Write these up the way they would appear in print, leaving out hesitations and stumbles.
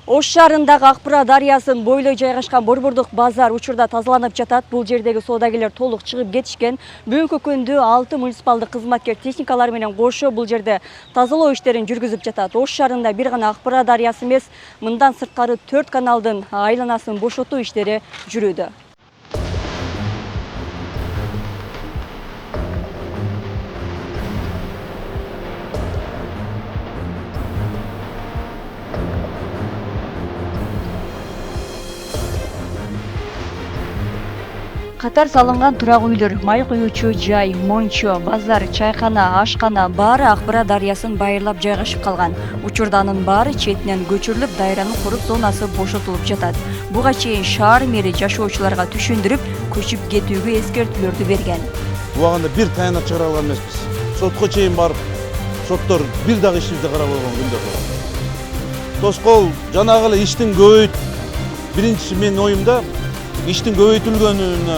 Ош шаарындагы Акбура дарыясын бойлой жайгашкан борбордук базар учурда тазаланып жатат. Бул жердеги соодагерлер толук чыгып кетишкен. Бүгүнкү күндө 6 муниципалдык кызматкер техникалар менен кошо бул жерде тазалоо иштерин жүргүзүп жатат. Ош шаарында бир гана Акбура дарыясы эмес, мындан сырткары 4 каналдын айланасын бошотуу иштери жүрүүдө. Катар салынган турак үйлөр, май куюучу жай, мончо, базар, чайкана, ашкана баары Акбура дарыясын байырлап жайгашып калган. Учурда анын баары четинен көчүрүлүп, дайранын курук зонасы бошотулуп жатат. Буга чейин шаар мэри жашоочуларга түшүндүрүп, көчүп кетүүгө эскертүүлөрдү берген. Убагында бир таянат чыгара алган эмеспиз. Сотко чейин барып, соттор бир дагы ишибизди карап койгон күндөр бар. Тоскоол жанагы эле иштин көбөйт. Биринчи менин оюмда иштин көбөйтүлгөнүнө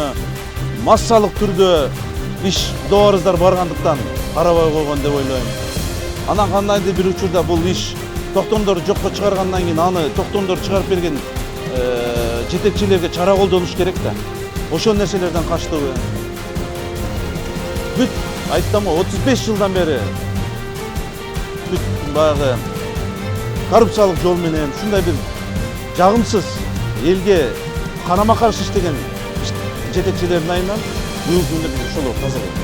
массалык түрдө иш дооруздар баргандыктан карабай койгон деп ойлойм. Анан кандайдыр бир учурда бул иш токтомдорду жокко чыгаргандан кийин аны токтомдорду чыгарып берген жетекчилерге чара колдонуш керек да. Ошол нерселерден качтыбы. Бүт айттым 35 жылдан бери бүт баягы коррупциялык жол менен ушундай бир жагымсыз элге карама каршы иштеген жетекчилердин айынан бүгүнкү күндө биз ошолор тазалайбыз.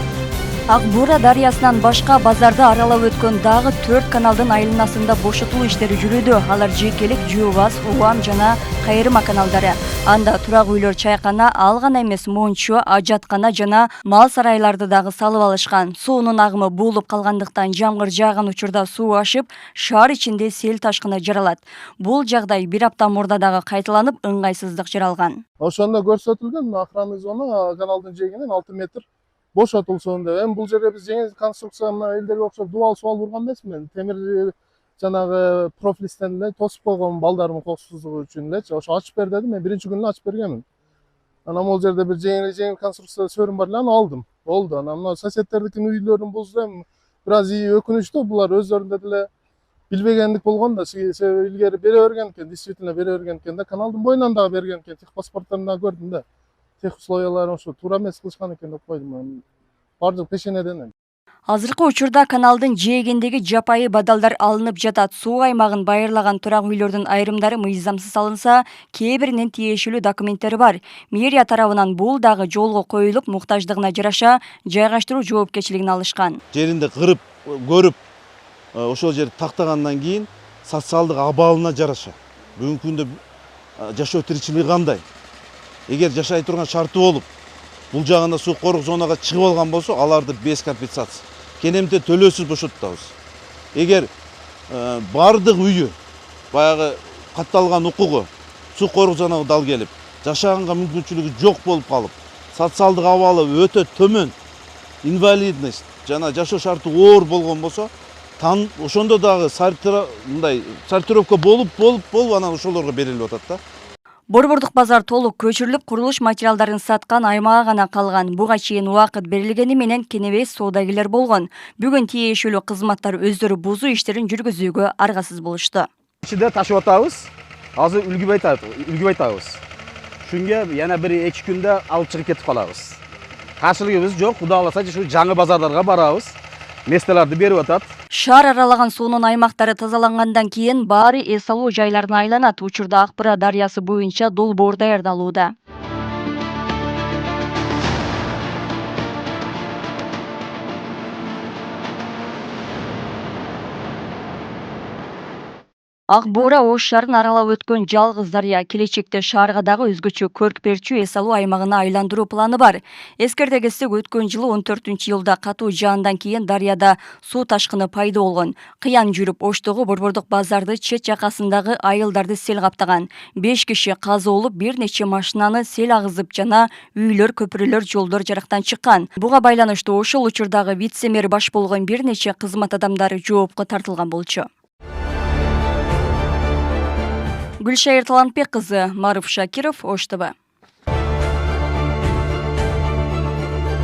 Акбура дарыясынан башка базарды аралап өткөн дагы 4 каналдын айланасында бошотуу иштери жүрүүдө. Алар Жекелик, Жуубас, Уам жана Кайрыма каналдары. Анда турак үйлөр, чайкана, ал гана эмес мончо, ажаткана жана мал сарайларды дагы салып алышкан. Суунун агымы буулуп калгандыктан жамгыр жааган учурда суу ашып, шаар ичинде сел ташкыны жаралат. Бул жагдай бир апта мурда дагы кайталанып, ыңгайсыздык жаралган. Ошондо көрсөтүлгөн охранный зона каналдын жээгинен 6 метр бошотулсун деп. Эми бул жерде биз жеңил конструкция мына элдерге окшоп дубал субал урган эмесмин. Темир жанагы профилистен эле тосуп койгон балдарымдын коопсуздугу үчүн элечи. Ошо ачып бер дедим. Мен биринчи күнү ачып бергенмин. Анан бул жерде бир жеңил конструкция сөрүм бар эле, аны алдым. Болду. Анан мына соседтердикин үйлөрүн бузду. Эми бир аз өкүнүчтүү, булар өздөрүндө деле билбегендик болгон да. Себеби илгери бере берген экен, действительно бере берген экен да. Каналдын боюнан дагы берген экен. Техпаспорттарын дагы көрдүм да. Тех условияларын ошо туура эмес кылышкан экен деп койдум. Бардык пешенеден. Азыркы учурда каналдын жээгиндеги жапайы бадалдар алынып жатат. Суу аймагын байырлаган турак үйлөрдүн айрымдары мыйзамсыз салынса, кээ биринин тиешелүү документтери бар. Мэрия тарабынан бул дагы жолго коюлуп, муктаждыгына жараша жайгаштыруу жоопкерчилигин алышкан. Жеринде кырып, көрүп, ошол жерди тактагандан кийин социалдык абалына жараша бүгүнкү күндө жашоо тиричилиги кандай? Эгер жашай турган шарты болуп, бул жагында суу корук зонага чыгып алган болсо, аларды без компенсация кенемте төлөөсүз бошотабыз. Эгер бардык үйү баягы катталган укугу суу корук зонага дал келип, жашаганга мүмкүнчүлүгү жок болуп калып, социалдык абалы өтө төмөн, инвалидность жана жашоо шарты оор болгон болсо, ошондо дагы сортировка болуп анан ошолорго берилип атат да. Борбордук базар толук көчүрүлүп, курулуш материалдарын саткан аймага гана калган. Буга чейин убакыт берилгени менен кенебес соодагерлер болгон. Бүгүн тиешелүү кызматтар өздөрү бузуу иштерин жүргүзүүгө аргасыз болушту. Ичинде ташып атабыз. Азыр үлгүбөй атабыз. Шунга yana 1-2 күндө алып чыгып кетип калабыз. Каршылыгыбыз жок. Кудай кааласа ушу жаңы базарларга барабыз. Местелерди берип атат. Шаар аралаган суунун аймактары тазалангандан кийин баары эс алуу жайларына айланат. Учурда Акбура дарыясы боюнча долбоор даярдалууда. Акбура Ош шаарын аралап өткөн жалгыз дарыя. Келечекте шаарга дагы өзгөчө көрк берчү эс алуу аймагына айландыруу планы бар. Эскерте кетсек, өткөн жылы 14-жылда катуу жаандан кийин дарыяда суу ташкыны пайда болгон. Кыян жүрүп Оштогу борбордук базарды чет жакасындагы айылдарды сел каптаган. 5 киши каза болуп, бир нече машинаны сел агызып жана үйлөр, көпүрөлөр, жолдор жарактан чыккан. Буга байланыштуу ошол учурдагы вице-мэр баш болгон бир нече кызмат адамдары жоопко тартылган болчу. Гүлшайыр Талантбек кызы, Маруф Шакиров, Ош ТВ.